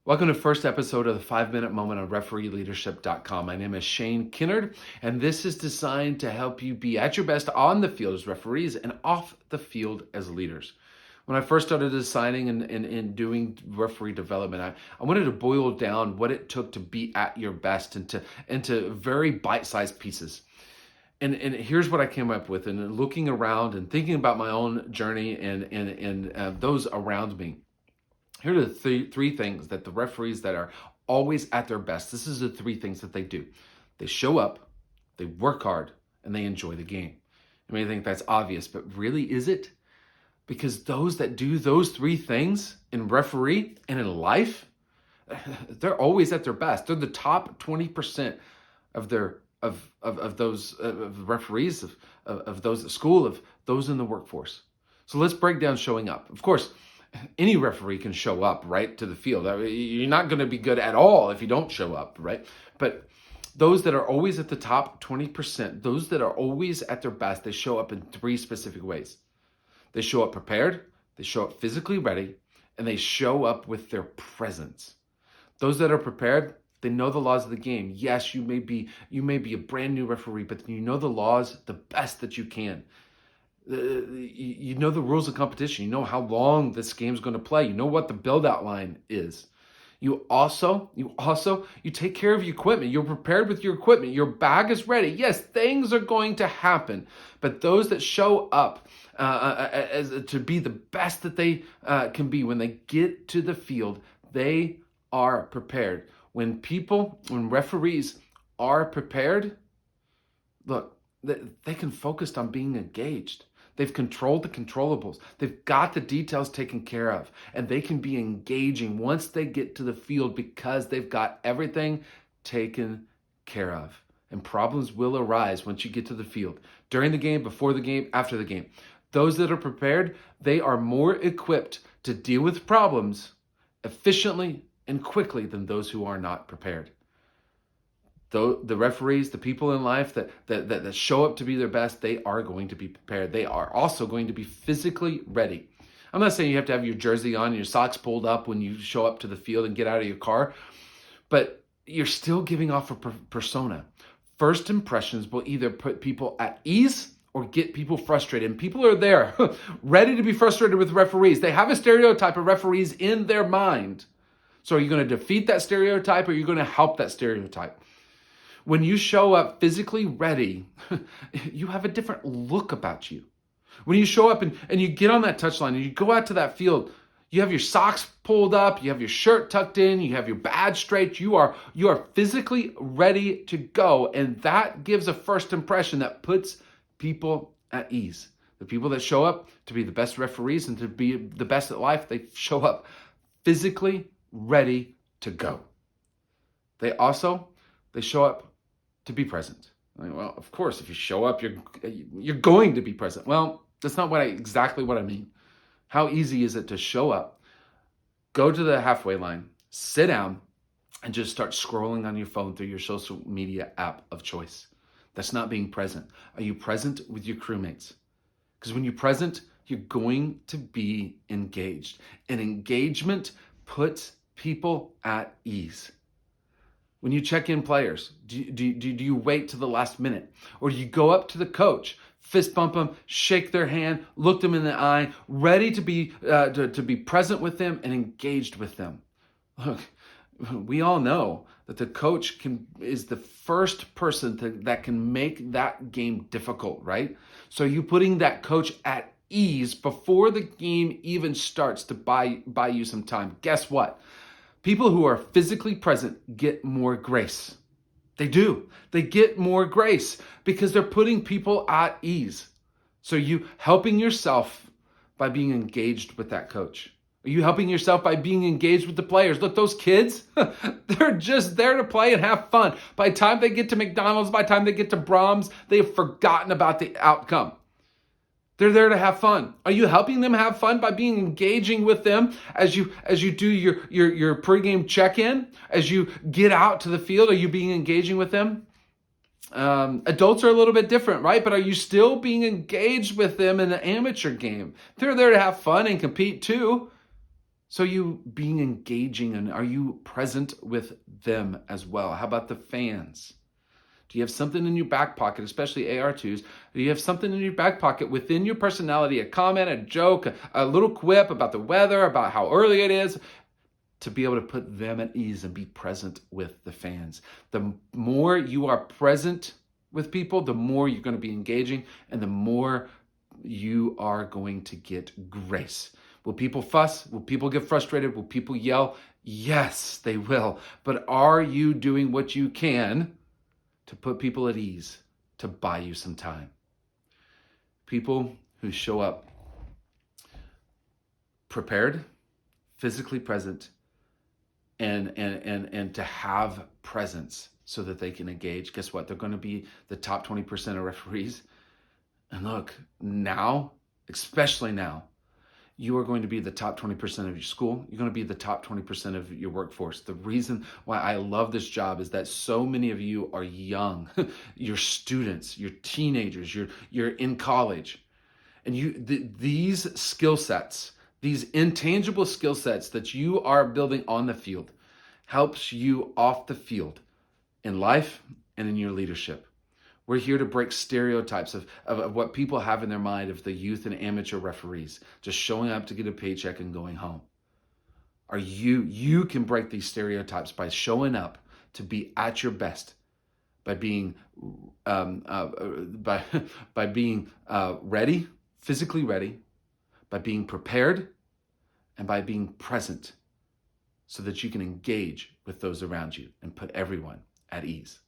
Welcome to the first episode of the 5-Minute Moment on RefereeLeadership.com. My name is Shane Kinnard, and this is designed to help you be at your best on the field as referees and off the field as leaders. When I first started designing and doing referee development, I wanted to boil down what it took to be at your best into very bite-sized pieces. And here's what I came up with, and looking around and thinking about my own journey and those around me. Here are the three things that the referees that are always at their best, this is the three things that they do. They show up, they work hard, and they enjoy the game. You may think that's obvious, but really is it? Because those that do those three things in referee and in life, they're always at their best. They're the top 20% of those referees, of those at school, of those in the workforce. So let's break down showing up. Of course, any referee can show up, right, to the field. I mean, you're not going to be good at all if you don't show up, right? But those that are always at the top 20%, those that are always at their best, they show up in three specific ways. They show up prepared, they show up physically ready, and they show up with their presence. Those that are prepared, they know the laws of the game. Yes, you may be a brand new referee, but you know the laws the best that you can. You know the rules of competition. You know how long this game's going to play. You know what the build-out line is. You take care of your equipment. You're prepared with your equipment. Your bag is ready. Yes, things are going to happen, but those that show up to be the best that they can be when they get to the field, they are prepared. When referees are prepared, look, they can focus on being engaged. They've controlled the controllables. They've got the details taken care of, and they can be engaging once they get to the field because they've got everything taken care of. And problems will arise once you get to the field, during the game, before the game, after the game. Those that are prepared, they are more equipped to deal with problems efficiently and quickly than those who are not prepared. The referees, the people in life that show up to be their best, they are going to be prepared. They are also going to be physically ready. I'm not saying you have to have your jersey on and your socks pulled up when you show up to the field and get out of your car, but you're still giving off a persona. First impressions will either put people at ease or get people frustrated. And people are there ready to be frustrated with referees. They have a stereotype of referees in their mind. So are you going to defeat that stereotype, or are you going to help that stereotype? When you show up physically ready, you have a different look about you. When you show up and you get on that touchline and you go out to that field, you have your socks pulled up, you have your shirt tucked in, you have your badge straight, you are physically ready to go. And that gives a first impression that puts people at ease. The people that show up to be the best referees and to be the best at life, they show up physically ready to go. They show up to be present. Well, of course, if you show up, you're going to be present. Well, that's not exactly what I mean. How easy is it to show up, go to the halfway line, sit down, and just start scrolling on your phone through your social media app of choice? That's not being present. Are you present with your crewmates? Because when you're present, you're going to be engaged. And engagement puts people at ease. When you check in players, do you wait to the last minute? Or do you go up to the coach, fist bump them, shake their hand, look them in the eye, ready to be present with them and engaged with them? Look, we all know that the coach is the first person that can make that game difficult, right? So you putting that coach at ease before the game even starts to buy you some time. Guess what? People who are physically present get more grace. They do. They get more grace because they're putting people at ease. So you helping yourself by being engaged with that coach. Are you helping yourself by being engaged with the players? Look, those kids, they're just there to play and have fun. By the time they get to McDonald's, by the time they get to Brahms, they have forgotten about the outcome. They're there to have fun. Are you helping them have fun by being engaging with them as you do your pregame check-in? As you get out to the field, are you being engaging with them? Adults are a little bit different, right? But are you still being engaged with them in the amateur game? They're there to have fun and compete too. So you being engaging, and are you present with them as well? How about the fans? Do you have something in your back pocket, especially AR2s? Do you have something in your back pocket within your personality, a comment, a joke, a little quip about the weather, about how early it is, to be able to put them at ease and be present with the fans? The more you are present with people, the more you're going to be engaging, and the more you are going to get grace. Will people fuss? Will people get frustrated? Will people yell? Yes, they will. But are you doing what you can to put people at ease, to buy you some time? People who show up prepared, physically present, and to have presence so that they can engage. Guess what? They're going to be the top 20% of referees. And look, now, especially now, you are going to be the top 20% of your school. You're going to be the top 20% of your workforce. The reason why I love this job is that so many of you are young. You're students, you're teenagers, you're in college. And these skill sets, these intangible skill sets that you are building on the field, helps you off the field in life and in your leadership. We're here to break stereotypes of what people have in their mind of the youth and amateur referees, just showing up to get a paycheck and going home. You can break these stereotypes by showing up to be at your best, by being by being ready, physically ready, by being prepared, and by being present, so that you can engage with those around you and put everyone at ease.